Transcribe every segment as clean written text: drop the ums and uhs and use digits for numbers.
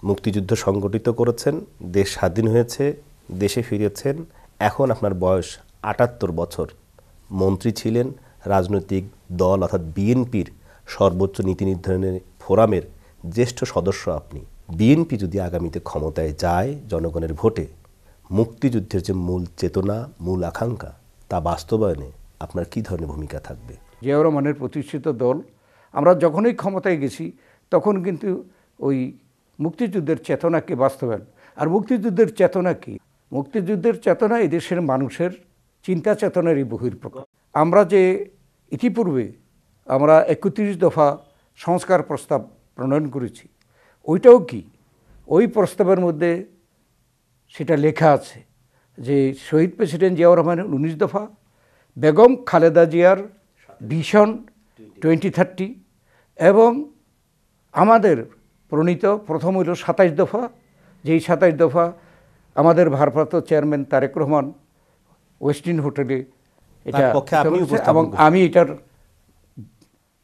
মুক্তিযুদ্ধ সংগঠিত করেছেন, দেশ স্বাধীন হয়েছে, দেশে ফিরেছেন, এখন আপনার বয়স ৭৮ বছর, মন্ত্রী ছিলেন, রাজনৈতিক দল অর্থাৎ বিএনপির সর্বোচ্চ নীতি নির্ধারণের ফোরামের জ্যেষ্ঠ সদস্য আপনি। বিএনপি যদি আগামীতে ক্ষমতায় যায় জনগণের ভোটে, মুক্তিযুদ্ধের যে মূল চেতনা, মূল আকাঙ্ক্ষা, তা বাস্তবায়নে আপনার কী ধরনের ভূমিকা থাকবে? জিয়াউর রহমানের প্রতিষ্ঠিত দল, আমরা যখনই ক্ষমতায় গেছি তখন কিন্তু ওই মুক্তিযুদ্ধের চেতনাকে বাস্তবায়ন। আর মুক্তিযুদ্ধের চেতনা কি? মুক্তিযুদ্ধের চেতনা এই দেশের মানুষের চিন্তা চেতনারই বহিঃপ্রকাশ। আমরা যে ইতিপূর্বে আমরা ৩১ দফা সংস্কার প্রস্তাব প্রণয়ন করেছি, ওইটাও কি ওই প্রস্তাবের মধ্যে সেটা লেখা আছে যে শহীদ প্রেসিডেন্ট জিয়াউর রহমানের ১৯ দফা, বেগম খালেদা জিয়ার ভিশন 2030 এবং আমাদের প্রণীত প্রথম হইল ২৭ দফা, যেই ২৭ দফা আমাদের ভারপ্রাপ্ত চেয়ারম্যান তারেক রহমান ওয়েস্টিন হোটেলে এটা, এবং আমি এটার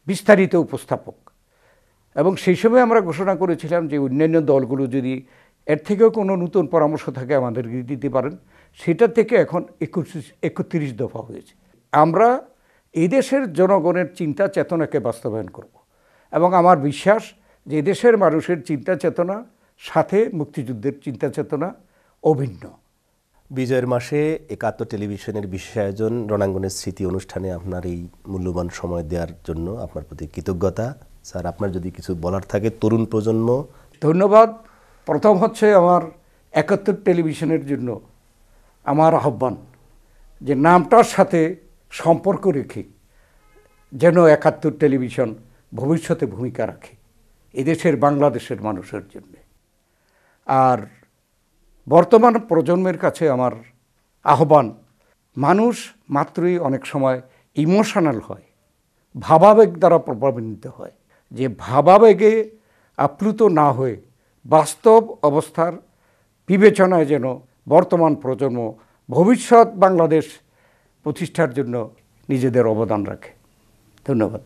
বিস্তারিত উপস্থাপক। এবং সেই সময় আমরা ঘোষণা করেছিলাম যে অন্যান্য দলগুলো যদি এর থেকেও কোনো নতুন পরামর্শ থাকে আমাদেরকে দিতে পারেন। সেটা থেকে এখন ৩১ দফা হয়েছে। আমরা এই দেশের জনগণের চিন্তা চেতনাকে বাস্তবায়ন করব এবং আমার বিশ্বাস যে দেশের মানুষের চিন্তা চেতনা সাথে মুক্তিযুদ্ধের চিন্তা চেতনা অভিন্ন। বিজয়ের মাসে ৭১ টেলিভিশনের বিশেষ আয়োজন রণাঙ্গনের স্মৃতি অনুষ্ঠানে আপনার এই মূল্যবান সময় দেওয়ার জন্য আপনার প্রতি কৃতজ্ঞতা। স্যার, আপনার যদি কিছু বলার থাকে তরুণ প্রজন্ম। ধন্যবাদ। প্রথম হচ্ছে আমার ৭১ টেলিভিশনের জন্য আমার আহ্বান যে নামটার সাথে সম্পর্ক রেখে যেন ৭১ টেলিভিশন ভবিষ্যতে ভূমিকা রাখে এদেশের বাংলাদেশের মানুষের জন্য। আর বর্তমান প্রজন্মের কাছে আমার আহ্বান, মানুষ মাত্রই অনেক সময় ইমোশনাল হয়, ভাবাবেগ দ্বারা প্রভাবিত হয়, যে ভাবাবেগে আপ্লুত না হয়ে বাস্তব অবস্থার বিবেচনায় যেন বর্তমান প্রজন্ম ভবিষ্যৎ বাংলাদেশ প্রতিষ্ঠার জন্য নিজেদের অবদান রাখে। ধন্যবাদ।